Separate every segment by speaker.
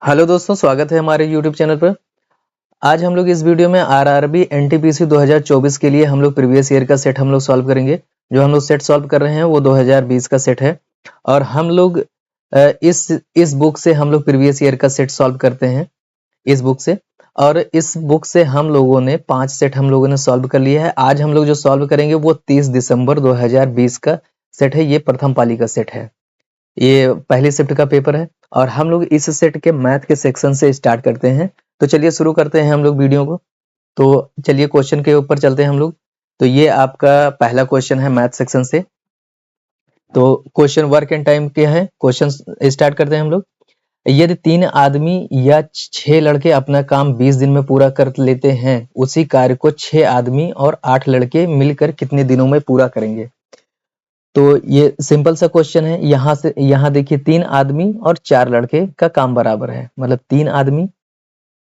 Speaker 1: Hello दोस्तों, स्वागत है हमारे YouTube चैनल पर। आज हम लोग इस वीडियो में आरआरबी एनटीपीसी 2024 के लिए हम लोग प्रीवियस ईयर का सेट हम लोग सॉल्व करेंगे। जो हम लोग सेट सॉल्व कर रहे हैं वो 2020 का सेट है और हम लोग इस बुक से हम लोग प्रीवियस ईयर का सेट सॉल्व करते हैं इस बुक से। और इस बुक से हम लोगों ने 5 सेट हम लोगों ने सॉल्व कर लिया है। आज हम लोग जो सॉल्व करेंगे वो 30 दिसंबर 2020 का सेट है। ये प्रथम पाली का सेट है, ये पहली शिफ्ट का पेपर है और हम लोग इस सेट के मैथ के सेक्शन से स्टार्ट करते हैं। तो चलिए शुरू करते हैं हम लोग वीडियो को। तो चलिए क्वेश्चन के ऊपर चलते हैं हम लोग। तो ये आपका पहला क्वेश्चन है मैथ सेक्शन से। तो क्वेश्चन वर्क एंड टाइम क्या है, क्वेश्चन स्टार्ट करते हैं हम लोग। यदि 3 आदमी या 6 लड़के अपना काम 20 दिन में पूरा कर लेते हैं, उसी कार्य को 6 आदमी और 8 लड़के मिलकर कितने दिनों में पूरा करेंगे। तो ये सिंपल सा क्वेश्चन है। यहाँ देखिए 3 आदमी और 4 लड़के का काम बराबर है, मतलब 3 आदमी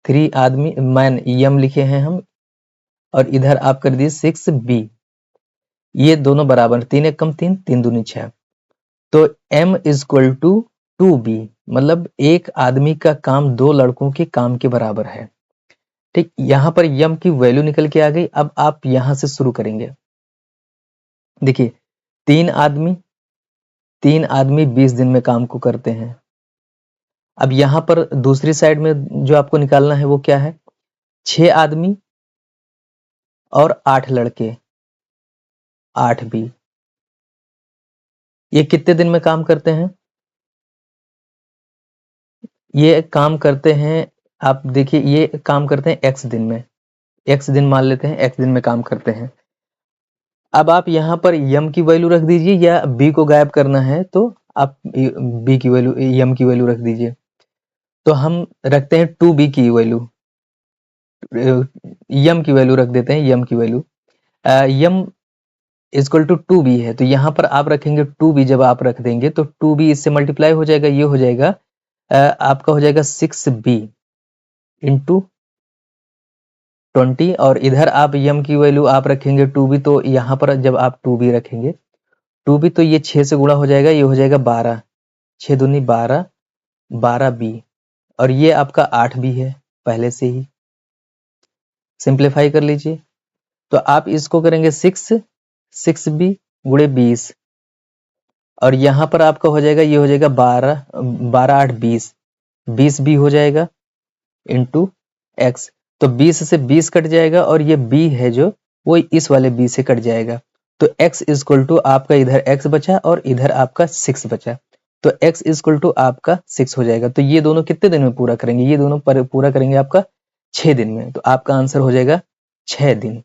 Speaker 1: 3 आदमी मैन यम लिखे हैं हम, और इधर आप कर दीजिए 6b। ये दोनों बराबर, 3 एक कम 3, 3 दूनी 6। तो m इक्वल टू 2b, मतलब एक आदमी का काम 2 लड़कों के काम के बराबर है। ठीक, यहाँ पर यम की वैल्यू निकल के आ गई। अब आप यहाँ से शुरू करेंगे। देखिए 3 आदमी 20 दिन में काम को करते हैं। अब यहाँ पर दूसरी साइड में जो आपको निकालना है वो क्या है, 6 आदमी और 8 लड़के 8b, ये कितने दिन में काम करते हैं। ये काम करते हैं, आप देखिए ये काम करते हैं x दिन में, x दिन मान लेते हैं, x दिन में काम करते हैं। अब आप यहाँ पर यम की वैल्यू रख दीजिए, या b को गायब करना है तो आप b की वैल्यू यम की वैल्यू रख दीजिए। तो हम रखते हैं 2b की वैल्यू, यम की वैल्यू रख देते हैं, यम की value Yama equal to 2b है। तो यहाँ पर आप रखेंगे 2b। जब आप रख देंगे तो 2b इससे मल्टीप्लाई हो जाएगा, ये हो जाएगा आपका हो जाएगा 6b इंटू 20। और इधर आप यम की वैल्यू आप रखेंगे 2b, तो यहाँ पर जब आप 2b रखेंगे 2b तो ये 6 से गुणा हो जाएगा, ये हो जाएगा 12, 6 दूनी 12, 12b, और ये आपका 8b है पहले से ही। सिंप्लीफाई कर लीजिए तो आप इसको करेंगे 6b गुणे 20, और यहाँ पर आपका हो जाएगा, ये हो जाएगा 12, 12 8 20, 20b हो जाएगा इंटू x। तो 20 से 20 कट जाएगा और ये b है जो वो इस वाले b से कट जाएगा। तो x इक्वल टू आपका इधर x बचा और इधर आपका 6 बचा। तो x इक्वल टू आपका 6 हो जाएगा। तो ये दोनों कितने दिन में पूरा करेंगे, ये दोनों पूरा करेंगे आपका 6 दिन में। तो आपका आंसर हो जाएगा 6 दिन।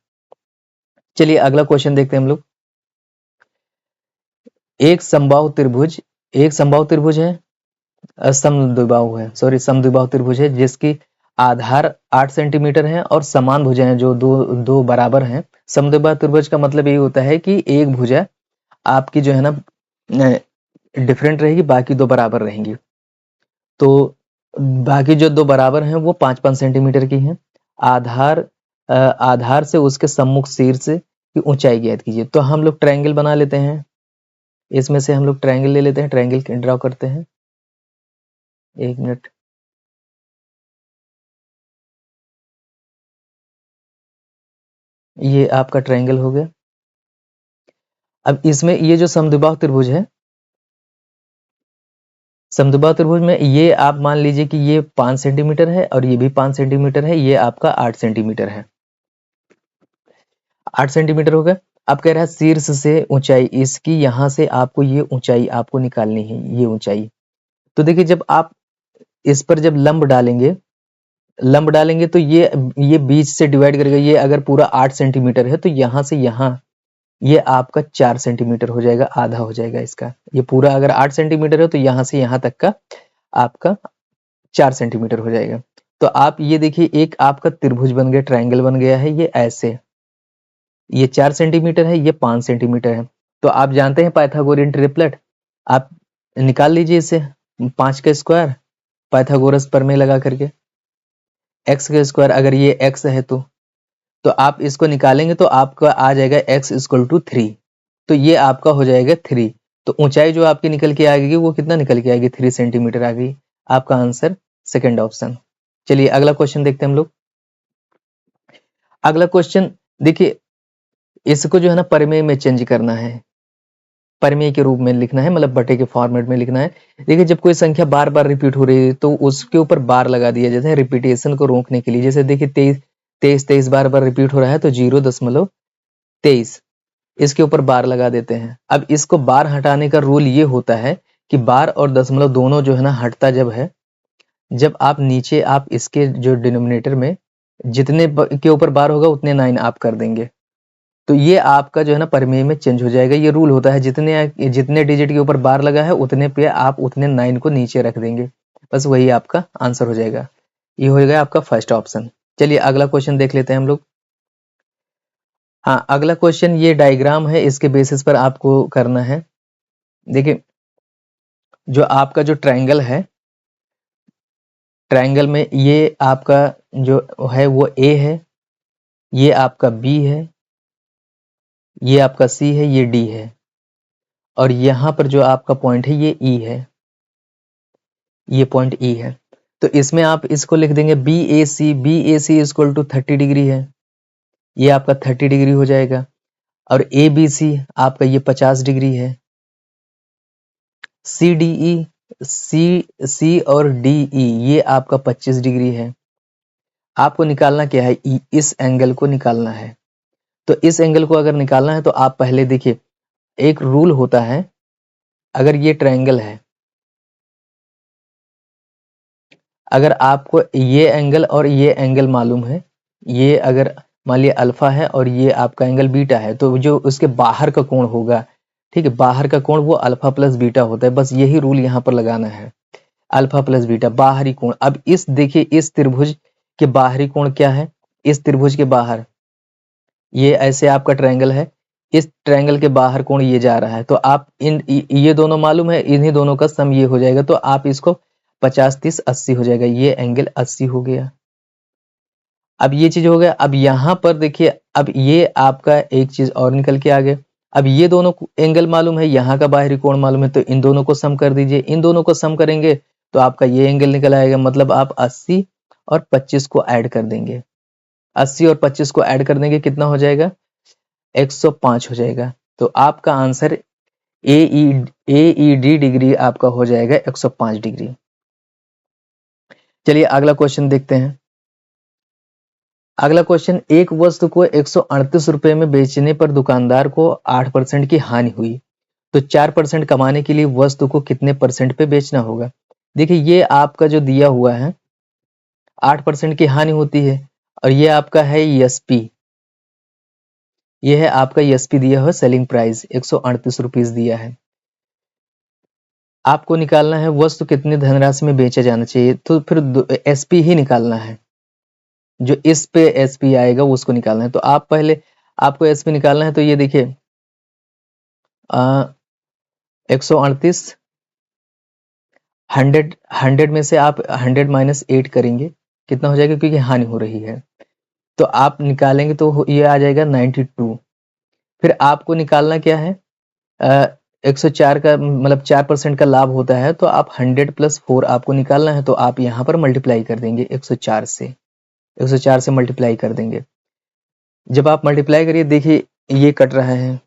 Speaker 1: चलिए अगला क्वेश्चन देखते हैं हम लोग। एक समबाहु त्रिभुज है, समद्विबाहु है, सॉरी समद्विबाहु त्रिभुज है, जिसकी आधार 8 सेंटीमीटर है और समान भुजाएं जो दो बराबर हैं। समद्विबाहु त्रिभुज का मतलब यही होता है कि एक भुजा आपकी जो है ना डिफरेंट रहेगी, बाकी 2 बराबर रहेंगी। तो बाकी जो 2 बराबर हैं वो 5-5 सेंटीमीटर की हैं। आधार से उसके सम्मुख शीर्ष की ऊंचाई ज्ञात कीजिए। तो हम लोग ट्रायंगल बना लेते हैं, इसमें से हम लोग ट्रायंगल ले लेते हैं, ट्रायंगल ड्रॉ करते हैं। 1 मिनट। ये आपका ट्रायंगल हो गया। अब इसमें ये जो समद्विबाहु त्रिभुज है, समद्विबाहु त्रिभुज में ये आप मान लीजिए कि ये 5 सेंटीमीटर है और ये भी 5 सेंटीमीटर है, ये आपका 8 सेंटीमीटर है, 8 सेंटीमीटर हो गया। अब कह रहा है शीर्ष से ऊंचाई इसकी, यहां से आपको ये ऊंचाई आपको निकालनी है, ये ऊंचाई। तो देखिए जब आप इस पर जब लंब डालेंगे तो ये बीच से डिवाइड करेगा। ये अगर पूरा 8 सेंटीमीटर है तो यहाँ से यहाँ ये आपका 4 सेंटीमीटर हो जाएगा, आधा हो जाएगा इसका। ये पूरा अगर 8 सेंटीमीटर है तो यहाँ से यहाँ तक का आपका 4 सेंटीमीटर हो जाएगा। तो आप ये देखिए एक आपका त्रिभुज बन गया, ट्रायंगल बन गया है। ये ऐसे, ये 4 सेंटीमीटर है, ये 5 सेंटीमीटर है। तो आप जानते हैं पाइथागोरियन ट्रिपलेट, आप निकाल लीजिए इसे। 5 का स्क्वायर पाइथागोरस प्रमेय लगा करके, x का स्क्वायर अगर ये x है तो आप इसको निकालेंगे तो आपका आ जाएगा x इक्वल टू 3। तो ये आपका हो जाएगा 3। तो ऊंचाई जो आपकी निकल के आएगी वो कितना निकल के आएगी, 3 सेंटीमीटर आ गई। आपका आंसर सेकेंड ऑप्शन। चलिए अगला क्वेश्चन देखते हैं हम लोग। अगला क्वेश्चन देखिए, इसको जो है ना परिमेय में चेंज करना है, परिमेय के रूप में लिखना है, मतलब बटे के फॉर्मेट में लिखना है। देखिए जब कोई संख्या बार बार रिपीट हो रही है तो उसके ऊपर बार लगा दिया जाता है रिपीटेशन को रोकने के लिए। जैसे देखिए 23 बार बार रिपीट हो रहा है तो 0.23 इसके ऊपर बार लगा देते हैं। अब इसको बार हटाने का रूल ये होता है कि बार और दशमलव दोनों जो है ना हटता जब है, जब आप नीचे आप इसके जो डिनोमिनेटर में जितने के ऊपर बार होगा उतने 9 आप कर देंगे, तो ये आपका जो है ना परिमेय में चेंज हो जाएगा। ये रूल होता है, जितने डिजिट के ऊपर बार लगा है उतने पे आप उतने 9 को नीचे रख देंगे, बस वही आपका आंसर हो जाएगा। ये हो गया आपका फर्स्ट ऑप्शन। चलिए अगला क्वेश्चन देख लेते हैं हम लोग। हाँ, अगला क्वेश्चन ये डायग्राम है, इसके बेसिस पर आपको करना है। देखिए जो आपका जो ट्रायंगल है, ट्रायंगल में ये आपका जो है वो ए है, ये आपका बी है, ये आपका सी है, ये डी है, और यहां पर जो आपका पॉइंट है ये ई है, ये पॉइंट ई है। तो इसमें आप इसको लिख देंगे B A C equal to 30 degree है, ये आपका 30 डिग्री हो जाएगा। और ए बी सी आपका ये 50 डिग्री है। सी डी ई, सी और डी ई ये आपका 25 डिग्री है। आपको निकालना क्या है, इस एंगल को निकालना है। तो इस एंगल को अगर निकालना है तो आप पहले देखिए, एक रूल होता है, अगर ये ट्रायंगल है, अगर आपको ये एंगल और ये एंगल मालूम है, ये अगर मान लिया अल्फा है और ये आपका एंगल बीटा है, तो जो उसके बाहर का कोण होगा, ठीक है, बाहर का कोण वो अल्फा प्लस बीटा होता है। बस यही रूल यहाँ पर लगाना है, अल्फा प्लस बीटा बाहरी कोण। अब इस देखिए इस त्रिभुज के बाहरी कोण क्या है, इस त्रिभुज के बाहर ये ऐसे आपका ट्रायंगल है, इस ट्रायंगल के बाहर कोण ये जा रहा है, तो आप ये दोनों मालूम है, इन्हीं दोनों का सम ये हो जाएगा, तो आप इसको 50 30 80 हो जाएगा, ये एंगल 80 हो गया। अब ये चीज हो गया। अब यहां पर देखिए, अब ये आपका एक चीज और निकल के आ गया। अब ये दोनों एंगल मालूम है, यहाँ का बाहरी कोण मालूम है, तो इन दोनों को सम कर दीजिए। इन दोनों को सम करेंगे तो आपका ये एंगल निकल आएगा, मतलब आप 80 और 25 को ऐड कर देंगे। 80 और 25 को ऐड कर देंगे, कितना हो जाएगा, 105 हो जाएगा। तो आपका आंसर ए डी डिग्री आपका हो जाएगा 105 डिग्री। चलिए अगला क्वेश्चन देखते हैं। अगला क्वेश्चन, एक वस्तु को 138 रुपए में बेचने पर दुकानदार को 8% की हानि हुई, तो 4% कमाने के लिए वस्तु को कितने परसेंट पे बेचना होगा। देखिए ये आपका जो दिया हुआ है 8% की हानि होती है, और ये आपका है एसपी, ये है आपका एसपी दिया हुआ, सेलिंग प्राइस 138 रुपीज दिया है। आपको निकालना है वस्तु कितनी धनराशि में बेचा जाना चाहिए, तो फिर एसपी ही निकालना है, जो इस पे एसपी आएगा उसको निकालना है। तो आप पहले आपको एसपी निकालना है, तो ये देखिए 138 100 में से आप 100 माइनस 8 करेंगे, कितना हो जाएगा, क्योंकि हानि हो रही है, तो आप निकालेंगे तो ये आ जाएगा 92। फिर आपको निकालना क्या है, 104 का मतलब 4% का लाभ होता है, तो आप 100 प्लस 4 आपको निकालना है, तो आप यहाँ पर मल्टीप्लाई कर देंगे 104 से, 104 से मल्टीप्लाई कर देंगे। जब आप मल्टीप्लाई करिए देखिए ये कट रहा है,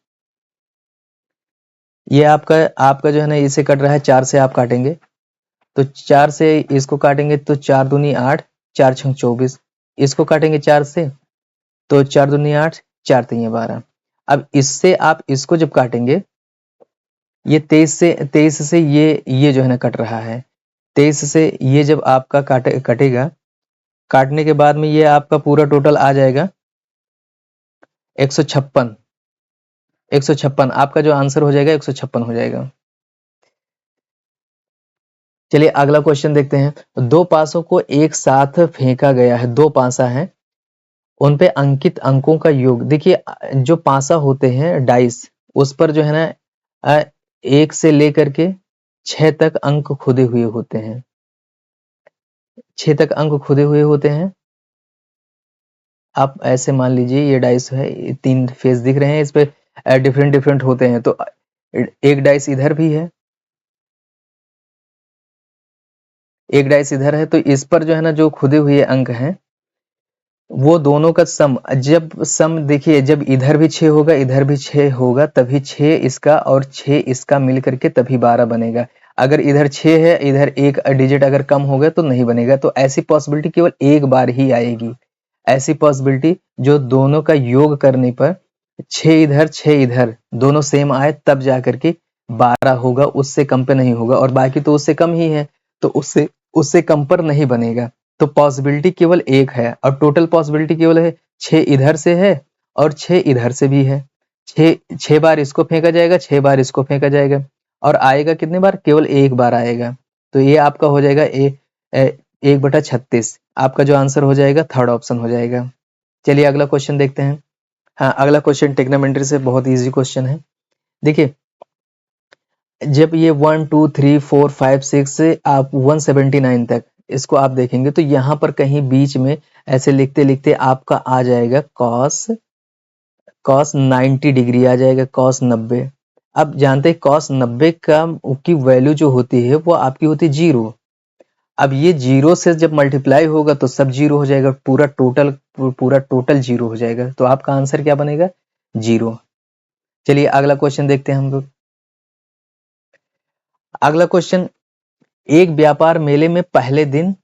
Speaker 1: ये आपका जो है ना इसे कट रहा है, 4 से आप काटेंगे, तो 4 से इसको काटेंगे तो 4 दूनी 8, 4 छंग 24, इसको काटेंगे 4 से तो 4 दूनी 8, 4 तीन 12। अब इससे आप इसको जब काटेंगे, ये 23 से ये जो है ना कट रहा है, 23 से ये जब आपका कटेगा, काटने के बाद में ये आपका पूरा टोटल आ जाएगा 156। 156 आपका जो आंसर हो जाएगा 156 हो जाएगा। चलिए अगला क्वेश्चन देखते हैं। दो पासों को एक साथ फेंका गया है, दो पासा है, उन पे अंकित अंकों का योग। देखिए जो पासा होते हैं डाइस, उस पर जो है ना 1 से लेकर के 6 तक अंक खुदे हुए होते हैं, 6 तक अंक खुदे हुए होते हैं। आप ऐसे मान लीजिए ये डाइस है, 3 फेस दिख रहे हैं, इस पे डिफरेंट डिफरेंट होते हैं, तो एक डाइस इधर भी है, एक डाइस इधर है, तो इस पर जो है ना जो खुदे हुए अंक हैं वो दोनों का सम, जब सम देखिए जब इधर भी 6 होगा इधर भी 6 होगा तभी 6 इसका और 6 इसका मिल करके तभी 12 बनेगा। अगर इधर 6 है इधर एक डिजिट अगर कम हो गया तो नहीं बनेगा। तो ऐसी पॉसिबिलिटी केवल एक बार ही आएगी, ऐसी पॉसिबिलिटी जो दोनों का योग करने पर 6 इधर 6 इधर दोनों सेम आए तब जा करके 12 होगा, उससे कम पे नहीं होगा। और बाकी तो उससे कम ही है, तो उससे उससे कम पर नहीं बनेगा। तो पॉसिबिलिटी केवल एक है और टोटल पॉसिबिलिटी केवल है 6 इधर से है और 6 इधर से भी है। 6 बार इसको फेंका जाएगा, 6 बार इसको फेंका जाएगा और आएगा कितने बार? केवल एक बार आएगा। तो ये आपका हो जाएगा 1/36। आपका जो आंसर हो जाएगा थर्ड ऑप्शन हो जाएगा। चलिए अगला क्वेश्चन देखते हैं। हाँ, अगला क्वेश्चन ट्रिग्नोमेट्री से बहुत इजी क्वेश्चन है। देखिए जब ये 1 2 3 4 5 6 से आप 179 तक इसको आप देखेंगे तो यहाँ पर कहीं बीच में ऐसे लिखते लिखते आपका आ जाएगा cos 90 डिग्री आ जाएगा, cos 90। अब जानते हैं cos 90 की वैल्यू जो होती है वो आपकी होती है 0। अब ये 0 से जब मल्टीप्लाई होगा तो सब 0 हो जाएगा, पूरा टोटल 0 हो जाएगा। तो आपका आंसर क्या बनेगा? 0। चलिए अगला क्वेश्चन देखते हैं हम लोग। अगला क्वेश्चन, एक व्यापार मेले में पहले दिन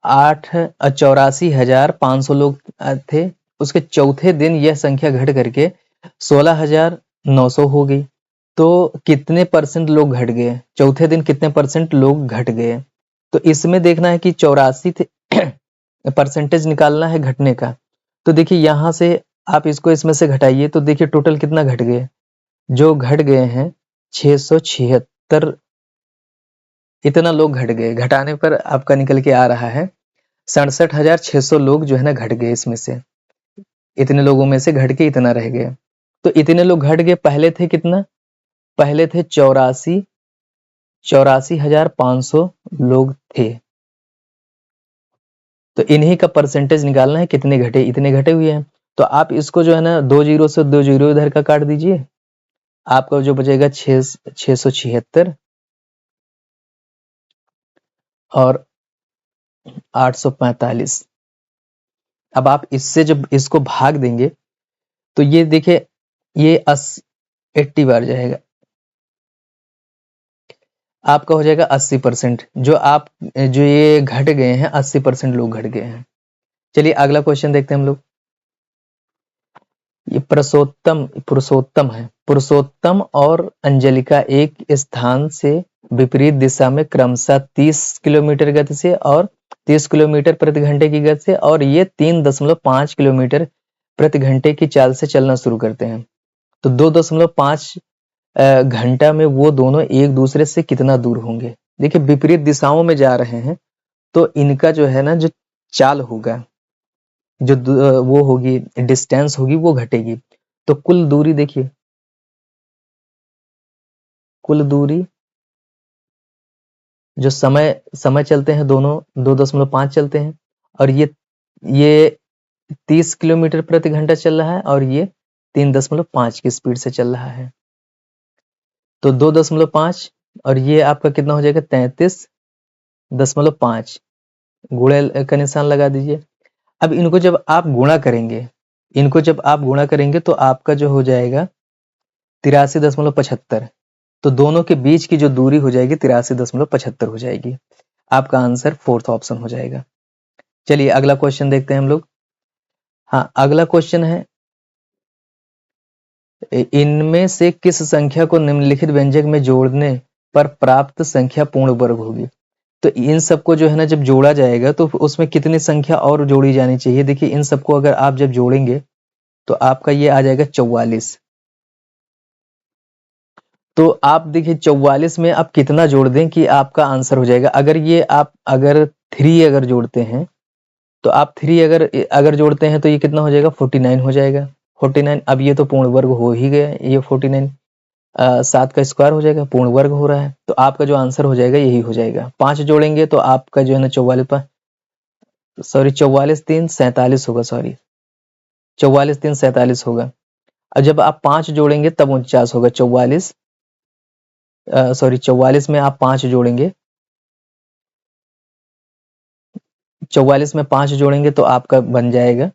Speaker 1: 84,500 लोग थे। उसके चौथे दिन यह संख्या घट करके 16,900 हो गई। तो कितने परसेंट लोग घट गए? चौथे दिन कितने परसेंट लोग घट गए? तो इसमें देखना है कि 84 थे परसेंटेज निकालना है घटने का। तो देखिए यहां से आप इसको इसमें से घटाइए तो देखिए टोटल कितना घट गए। जो घट गए हैं 676, इतना लोग घट गए। घटाने पर आपका निकल के आ रहा है 67,600 लोग जो है ना घट गए। इसमें से इतने लोगों में से घट के इतना रह गए। तो इतने लोग घट गए, पहले थे कितना? पहले थे 84,500 लोग थे। तो इन्हीं का परसेंटेज निकालना है कितने घटे, इतने घटे हुए हैं। तो आप इसको जो है ना 2 जीरो से 2 जीरो इधर का काट दीजिए, आपका जो बचेगा 676 और 845। अब आप इससे जब इसको भाग देंगे तो ये देखिए ये 80 बार जाएगा, आपका हो जाएगा 80%। जो ये घट गए हैं 80% लोग घट गए हैं। चलिए अगला क्वेश्चन देखते हैं हम लोग। ये पुरुषोत्तम है। पुरुषोत्तम और अंजलिका एक स्थान से विपरीत दिशा में क्रमशः 30 किलोमीटर गति से और 30 किलोमीटर प्रति घंटे की गति से और ये 3.5 किलोमीटर प्रति घंटे की चाल से चलना शुरू करते हैं। तो 2.5 घंटा में वो दोनों एक दूसरे से कितना दूर होंगे? देखिए विपरीत दिशाओं में जा रहे हैं तो इनका जो है ना जो चाल होगा, जो वो होगी डिस्टेंस होगी वो घटेगी। तो कुल दूरी देखिए, कुल दूरी जो समय चलते हैं दोनों 2.5 चलते हैं और ये 30 किलोमीटर प्रति घंटा चल रहा है और ये 3.5 की स्पीड से चल रहा है। तो 2.5 और ये आपका कितना हो जाएगा? 33.5। गुणे का निशान लगा दीजिए। अब इनको जब आप गुणा करेंगे तो आपका जो हो जाएगा 83.75। तो दोनों के बीच की जो दूरी हो जाएगी 83.75 हो जाएगी। आपका आंसर फोर्थ ऑप्शन हो जाएगा। चलिए अगला क्वेश्चन देखते हैं हम लोग। हाँ, अगला क्वेश्चन है, इनमें से किस संख्या को निम्नलिखित व्यंजक में जोड़ने पर प्राप्त संख्या पूर्ण वर्ग होगी? तो इन सबको जो है ना जब जोड़ा जाएगा तो उसमें कितनी संख्या और जोड़ी जानी चाहिए? देखिए इन सबको अगर आप जब जोड़ेंगे तो आपका ये आ जाएगा 44। तो आप देखिए 44 में आप कितना जोड़ दें कि आपका आंसर हो जाएगा। अगर 3 अगर जोड़ते हैं तो आप 3 अगर जोड़ते हैं तो ये कितना हो जाएगा? 49 हो जाएगा। 49, अब ये तो पूर्ण वर्ग हो ही गया। ये 49 7 का स्क्वायर हो जाएगा, पूर्ण वर्ग हो रहा है। तो आपका जो आंसर हो जाएगा यही हो जाएगा। 5 जोड़ेंगे तो आपका जो है ना 44 3 47 होगा। 44 3 47 होगा। और जब आप 5 जोड़ेंगे तब 49 होगा। 44 में आप 5 जोड़ेंगे 44 में 5 जोड़ेंगे तो आपका बन जाएगा,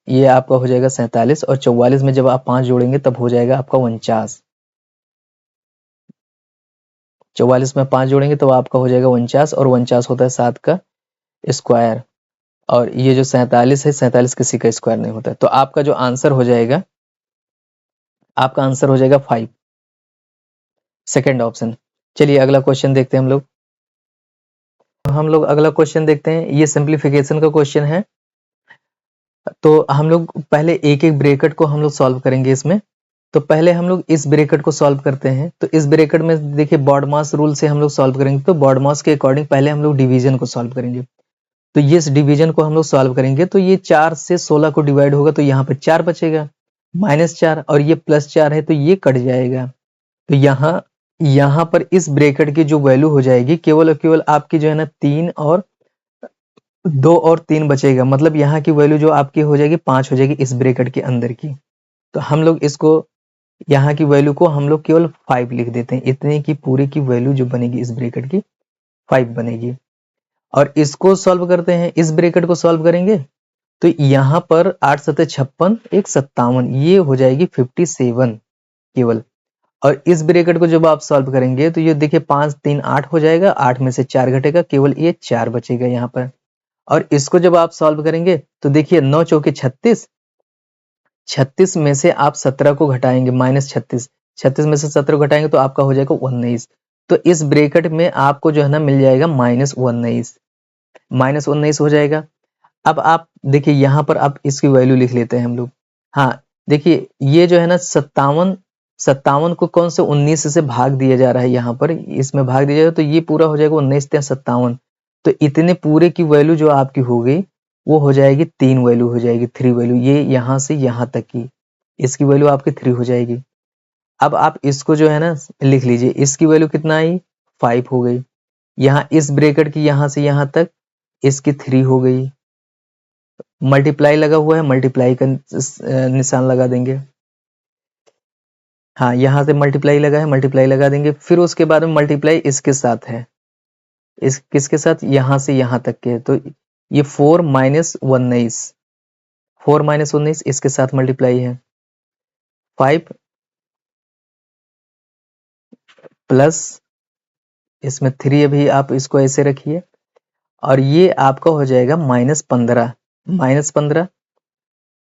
Speaker 1: ये आपका हो जाएगा 47, और 44 में जब आप 5 जोड़ेंगे तब हो जाएगा आपका 49। 44 में 5 जोड़ेंगे तो आपका हो जाएगा 49, और 49 होता है 7 का स्क्वायर, और ये जो 47 है, 47 किसी का स्क्वायर नहीं होता है। तो आपका जो आंसर हो जाएगा, आपका आंसर हो जाएगा 5, सेकेंड ऑप्शन। चलिए अगला क्वेश्चन देखते हैं हम लोग अगला क्वेश्चन देखते हैं। ये सिंप्लीफिकेशन का क्वेश्चन है। तो हम लोग पहले एक एक ब्रैकेट को हम लोग सॉल्व करेंगे इसमें। तो पहले हम लोग इस ब्रैकेट को सॉल्व करते हैं। तो इस ब्रैकेट में देखिए बॉडमास रूल से हम लोग सॉल्व करेंगे। तो बॉडमास के अकॉर्डिंग पहले हम लोग डिवीजन को सॉल्व करेंगे। तो ये इस डिवीजन को हम लोग सॉल्व करेंगे। तो ये 4 से 16 को डिवाइड होगा, तो यहाँ पे 4 बचेगा, -4, और ये +4 है तो ये कट जाएगा। तो यहाँ पर इस ब्रैकेट की जो वैल्यू हो जाएगी, केवल और केवल आपकी जो है ना 3 और 2 और 3 बचेगा। मतलब यहाँ की वैल्यू जो आपकी हो जाएगी 5 हो जाएगी इस ब्रैकेट के अंदर की। तो हम लोग इसको, यहाँ की वैल्यू को हम लोग केवल 5 लिख देते हैं। इतने की पूरी की वैल्यू जो बनेगी इस ब्रैकेट की 5 बनेगी। और इसको सॉल्व करते हैं, इस ब्रैकेट को सॉल्व करेंगे। तो यहाँ पर 8 7 56, 1 57, ये हो जाएगी 57 केवल। और इस ब्रैकेट को जब आप सॉल्व करेंगे तो ये देखिए 5 3 8 हो जाएगा, 8 में से 4 घटेगा, केवल ये 4 बचेगा यहाँ पर। और इसको जब आप सॉल्व करेंगे तो देखिए 9 चौके 36, 36 में से आप 17 को घटाएंगे, -36, 36 में से 17 को घटाएंगे तो आपका हो जाएगा 19। तो इस ब्रैकेट में आपको जो है ना मिल जाएगा -19, -19 हो जाएगा। अब आप देखिए यहाँ पर आप इसकी वैल्यू लिख लेते हैं हम लोग। हाँ, देखिए ये जो है ना 57, 57 को कौन से 19 से भाग दिया जा रहा है, यहाँ पर इसमें भाग दिया जाएगा तो ये पूरा हो जाएगा 19 या 57। तो इतने पूरे की वैल्यू जो आपकी हो गई वो हो जाएगी 3 वैल्यू हो जाएगी, 3 वैल्यू, ये यहाँ से यहाँ तक की इसकी वैल्यू आपकी 3 हो जाएगी। अब आप इसको जो है ना लिख लीजिए, इसकी वैल्यू कितना आई, 5 हो गई। यहाँ इस ब्रैकेट की यहाँ से यहाँ तक इसकी 3 हो गई। मल्टीप्लाई लगा हुआ है, मल्टीप्लाई का निशान लगा देंगे। हाँ, यहाँ से मल्टीप्लाई लगा है, मल्टीप्लाई लगा देंगे। फिर उसके बाद में मल्टीप्लाई इसके साथ है, इस किसके साथ, यहाँ से यहाँ तक के। तो ये 4 - 19, 4 - 19 इसके साथ मल्टीप्लाई है। 5 प्लस इसमें 3, अभी आप इसको ऐसे रखिए। और ये आपका हो जाएगा -15, -15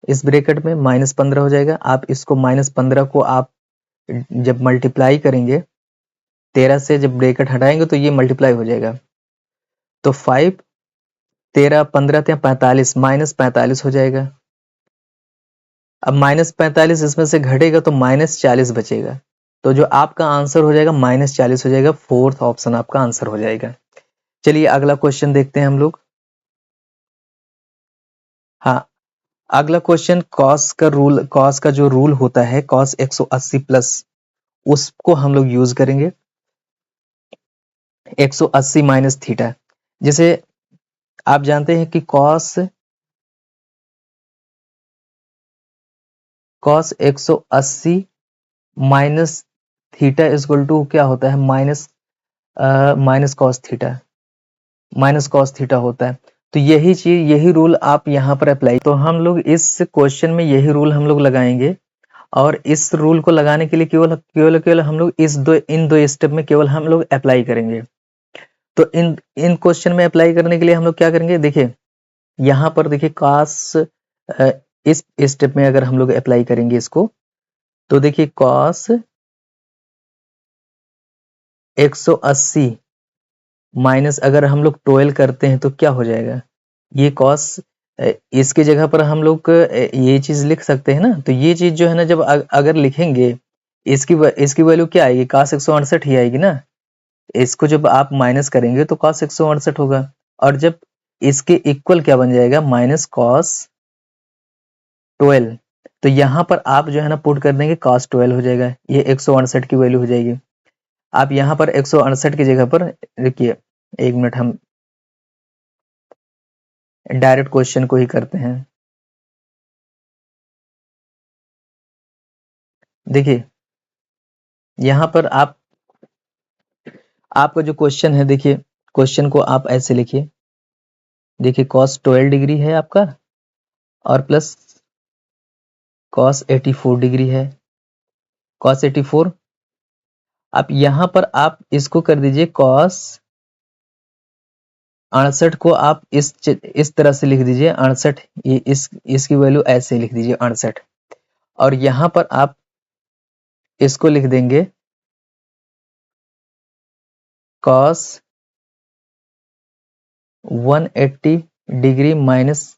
Speaker 1: इस ब्रैकेट में -15 हो जाएगा। आप इसको -15 को आप जब मल्टीप्लाई करेंगे 13 से, जब ब्रैकेट हटाएंगे तो ये मल्टीप्लाई हो जाएगा। तो 5 13 15 45, -45 हो जाएगा। अब -45 इसमें से घटेगा तो -40 बचेगा। तो जो आपका आंसर हो जाएगा -40 हो जाएगा। फोर्थ ऑप्शन आपका आंसर हो जाएगा। चलिए अगला क्वेश्चन देखते हैं हम लोग। हाँ, अगला क्वेश्चन कॉस का जो रूल होता है, कॉस 180 प्लस, उसको हम लोग यूज करेंगे। 180 माइनस थीटा, जैसे आप जानते हैं कि cos 180 minus theta equal to क्या होता है, minus cos theta, minus cos theta होता है। तो यही चीज, यही रूल आप यहाँ पर अप्लाई, तो हम लोग इस क्वेश्चन में यही रूल हम लोग लगाएंगे। और इस रूल को लगाने के लिए केवल हम लोग इन दो स्टेप में केवल हम लोग अप्लाई करेंगे। तो इन इन क्वेश्चन में अप्लाई करने के लिए हम लोग क्या करेंगे, देखिए यहाँ पर देखिए कॉस, इस स्टेप में अगर हम लोग अप्लाई करेंगे इसको, तो देखिए कॉस 180 माइनस अगर हम लोग 12 करते हैं तो क्या हो जाएगा, ये कॉस, इसके जगह पर हम लोग ये चीज लिख सकते हैं ना। तो ये चीज जो है ना, जब अगर लिखेंगे इसकी वैल्यू क्या आएगी, कॉस 168 ही आएगी ना। इसको जब आप माइनस करेंगे तो कॉस 168 होगा। और जब इसके इक्वल क्या बन जाएगा, माइनस कॉस 12। तो यहाँ पर आप जो है ना पुट कर देंगे कॉस 12 हो जाएगा, ये 168 की वैल्यू हो जाएगी। आप यहाँ पर 168 की जगह पर देखिए, 1 मिनट, हम डायरेक्ट क्वेश्चन को ही करते हैं। देखिए यहाँ पर आपका जो क्वेश्चन है, देखिए क्वेश्चन को आप ऐसे लिखिए, देखिए cos 12 डिग्री है आपका और प्लस cos 84 डिग्री है। cos 84 आप यहां पर आप इसको कर दीजिए cos 68 को आप इस तरह से लिख दीजिए 68, ये इसकी वैल्यू ऐसे लिख दीजिए 68, और यहां पर आप इसको लिख देंगे cos 180 डिग्री माइनस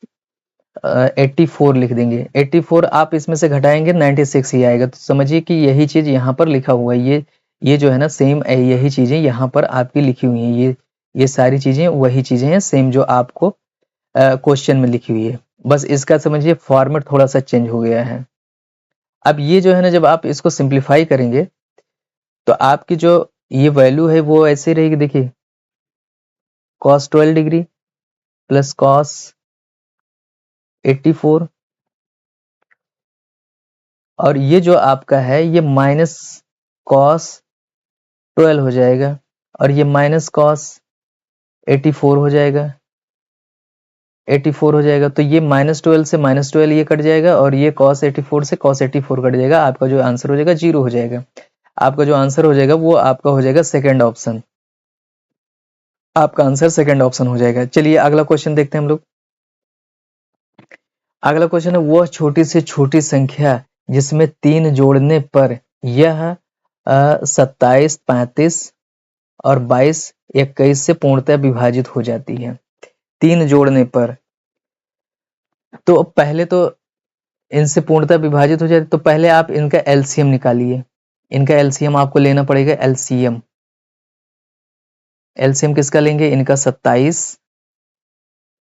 Speaker 1: 84 लिख देंगे। 84 आप इसमें से घटाएंगे 96 ही आएगा। तो समझिए कि यही चीज यहाँ पर लिखा हुआ है, ये जो है ना सेम यही चीजें यहाँ पर आपकी लिखी हुई हैं। ये सारी चीजें वही चीजें हैं सेम जो आपको क्वेश्चन में लिखी हुई है, बस इसका समझिए फॉर्मेट थोड़ा सा चेंज हो गया है। अब ये जो है ना जब आप इसको सिंप्लीफाई करेंगे तो आपकी जो ये वैल्यू है वो ऐसे रहेगी। देखिए cos 12 डिग्री प्लस cos 84, और ये जो आपका है ये माइनस cos 12 हो जाएगा, और ये माइनस cos 84 हो जाएगा। 84 हो जाएगा तो ये -12 से -12 ये कट जाएगा, और ये cos 84 से cos 84 कट जाएगा। आपका जो आंसर हो जाएगा 0 हो जाएगा। आपका जो आंसर हो जाएगा वो आपका हो जाएगा सेकंड ऑप्शन। आपका आंसर सेकंड ऑप्शन हो जाएगा। चलिए अगला क्वेश्चन देखते हैं हम लोग। अगला क्वेश्चन है वह छोटी से छोटी संख्या जिसमें 3 जोड़ने पर यह 27, 35 और 22, 21 से पूर्णतः विभाजित हो जाती है। 3 जोड़ने पर, तो पहले तो इनसे पूर्णतः विभाजित हो जाती, तो पहले आप इनका एलसीएम निकालिए। इनका एलसीएम आपको लेना पड़ेगा। एलसीएम किसका लेंगे? इनका 27,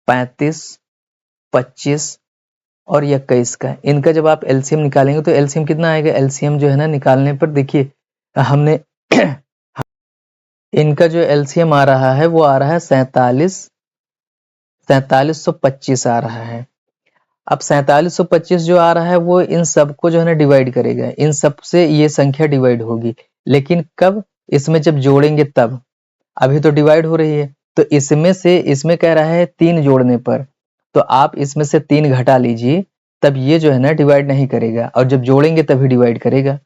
Speaker 1: 35, 25 और 21 का। इनका जब आप एलसीएम निकालेंगे तो एलसीएम कितना आएगा? एलसीएम जो है ना निकालने पर देखिए हमने इनका जो एलसीएम आ रहा है वो आ रहा है 4725 आ रहा है। अब 4725 जो आ रहा है वो इन सबको जो है ना डिवाइड करेगा, इन सब से ये संख्या डिवाइड होगी। लेकिन कब? इसमें जब जोड़ेंगे तब। अभी तो डिवाइड हो रही है, तो इसमें कह रहा है 3 जोड़ने पर, तो आप इसमें से 3 घटा लीजिए, तब ये जो है ना डिवाइड नहीं करेगा, और जब जोड़ेंगे तभी डिवाइड करेगा।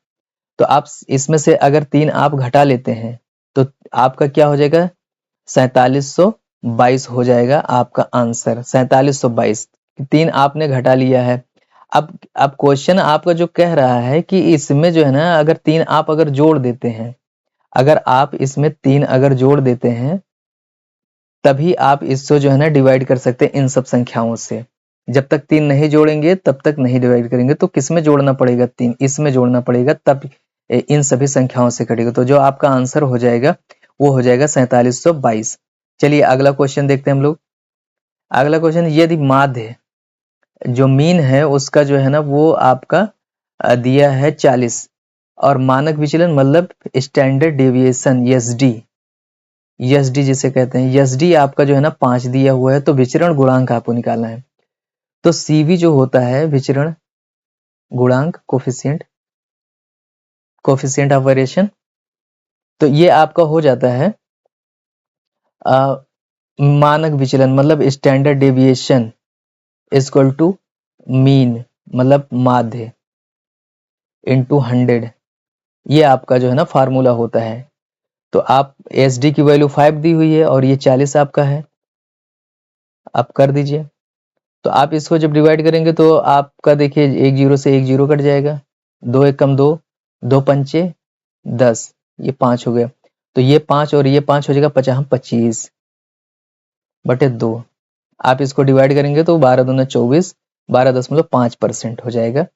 Speaker 1: तो आप इसमें से अगर 3 आप घटा लेते हैं तो आपका क्या हो जाएगा? 4722 हो जाएगा आपका आंसर। 4722, 3 आपने घटा लिया है। अब क्वेश्चन आपका जो कह रहा है कि इसमें जो है ना अगर 3 आप अगर जोड़ देते हैं, अगर आप इसमें 3 अगर जोड़ देते हैं तभी आप इसको जो है ना डिवाइड कर सकते हैं इन सब संख्याओं से। जब तक 3 नहीं जोड़ेंगे तब तक नहीं डिवाइड करेंगे। तो किस में जोड़ना पड़ेगा? 3 इसमें जोड़ना पड़ेगा, तब इन सभी संख्याओं से कटेगा। तो जो आपका आंसर हो जाएगा वो हो जाएगा 4722। चलिए अगला क्वेश्चन देखते हैं हम लोग। अगला क्वेश्चन, यदि माध्य जो मीन है उसका जो है ना वो आपका दिया है 40, और मानक विचलन मतलब स्टैंडर्ड डेविएशन एसडी जिसे कहते हैं, एसडी आपका जो है ना 5 दिया हुआ है, तो विचरण गुणांक आपको निकालना है। तो सीवी जो होता है विचरण गुणांक, कोफिशिएंट ऑफ वेरिएशन, तो ये आपका हो जाता है मानक विचलन मतलब standard deviation equal to mean मतलब माध्य इनटू 100। ये आपका जो है ना फार्मूला होता है। तो आप एसडी की वैल्यू 5 दी हुई है और ये 40 आपका है, आप कर दीजिए। तो आप इसको जब डिवाइड करेंगे तो आपका देखिए 1 0 से 1 0 कट जाएगा, 2 1 कम 2, 2 पंचे 10, ये 5 हो गया। तो ये 5 और ये 5 हो जाएगा 25 बटे 2। आप इसको डिवाइड करेंगे तो 12 दूना 24, 12.5% हो जाएगा।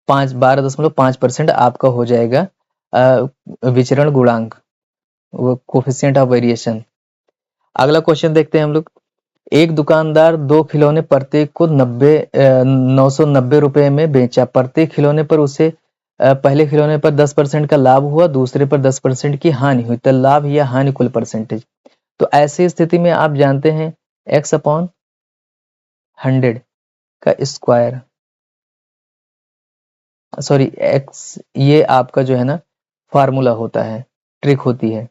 Speaker 1: 12.5% आपका हो जाएगा विचरण गुणांक, वो कोफिशिएंट ऑफ वेरिएशन। अगला क्वेश्चन देखते हैं हम लोग। एक दुकानदार 2 खिलौने प्रत्येक को 990 रुपए में बेचा। प्रत्येक खिलौने पर उसे पहले खिलौने पर 10% का लाभ हुआ, दूसरे पर 10% की हानि हुई। तो लाभ या हानि कुल परसेंटेज। तो ऐसी स्थिति में आप जानते हैं x/100 का स्क्वायर, सॉरी x, ये आपका जो है ना फार्मूला होता है, ट्रिक होती है,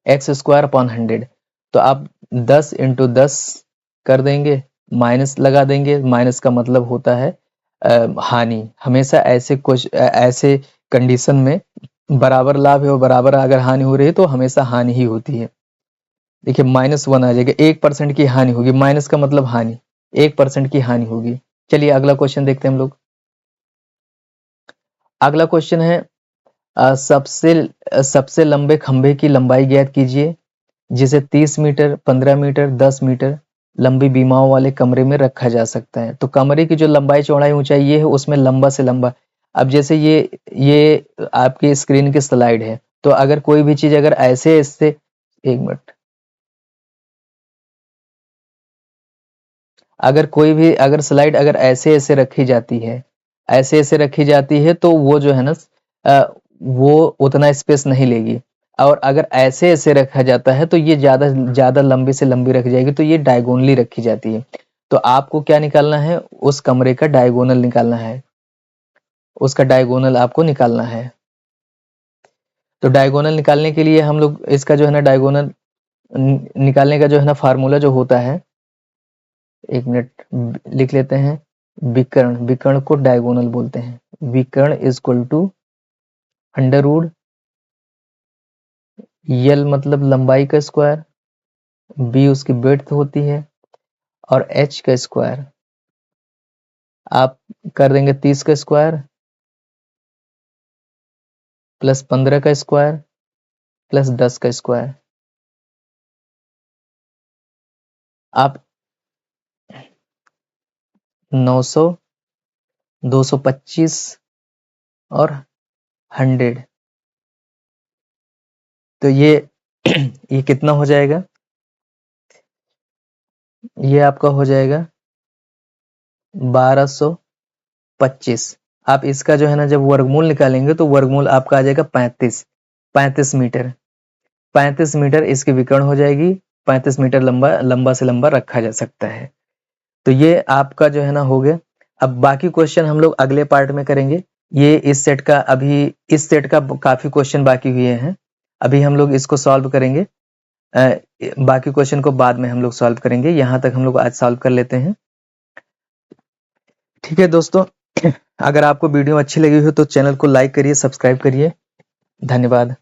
Speaker 1: x² अपॉन 100। तो आप 10 × 10 कर देंगे, माइनस लगा देंगे। माइनस का मतलब होता है हानि। हमेशा ऐसे कंडीशन में बराबर लाभ है और बराबर अगर हानि हो रही है तो हमेशा हानि ही होती है। देखिए -1 आ जाएगा, 1% की हानि होगी। माइनस का मतलब हानि, 1% की हानि होगी। चलिए अगला क्वेश्चन देखते हैं हम लोग। अगला क्वेश्चन है सबसे लंबे खंभे की लंबाई ज्ञात कीजिए जिसे 30 मीटर, 15 मीटर, 10 मीटर लंबी बीमाओं वाले कमरे में रखा जा सकता है। तो कमरे की जो लंबाई चौड़ाई ऊंचाई ये है, उसमें लंबा से लंबा। अब जैसे ये आपकी स्क्रीन की स्लाइड है, तो अगर कोई भी चीज अगर ऐसे इससे, एक मिनट, अगर स्लाइड अगर ऐसे ऐसे रखी जाती है, ऐसे ऐसे रखी जाती है, तो वो जो है ना वो उतना स्पेस नहीं लेगी। और अगर ऐसे ऐसे रखा जाता है तो ये ज्यादा ज्यादा लंबी से लंबी रखी जाएगी, तो ये डायगोनली रखी जाती है। तो आपको क्या निकालना है, उस कमरे का डायगोनल निकालना है, उसका डायगोनल आपको निकालना है। तो डायगोनल निकालने के लिए हम लोग इसका जो है ना डायगोनल निकालने का जो है ना फार्मूला जो होता है, एक मिनट लिख लेते हैं। विकर्ण, विकर्ण को डायगोनल बोलते हैं। विकर्ण is equal to under root यल मतलब लंबाई का स्क्वायर, बी उसकी ब्रेड्थ होती है, और एच का स्क्वायर आप कर देंगे 30 का स्क्वायर प्लस 15 का स्क्वायर प्लस 10 का स्क्वायर। आप 900, 225 और 100, तो ये कितना हो जाएगा, ये आपका हो जाएगा 1225। आप इसका जो है ना जब वर्गमूल निकालेंगे तो वर्गमूल आपका आ जाएगा 35 मीटर। 35 मीटर इसकी विकर्ण हो जाएगी। 35 मीटर लंबा लंबा से लंबा रखा जा सकता है। तो ये आपका जो है ना हो गया। अब बाकी क्वेश्चन हम लोग अगले पार्ट में करेंगे। ये इस सेट का काफी क्वेश्चन बाकी हुए हैं, अभी हम लोग इसको सॉल्व करेंगे। बाकी क्वेश्चन को बाद में हम लोग सॉल्व करेंगे। यहाँ तक हम लोग आज सॉल्व कर लेते हैं। ठीक है दोस्तों, अगर आपको वीडियो अच्छी लगी हो तो चैनल को लाइक करिए, सब्सक्राइब करिए। धन्यवाद।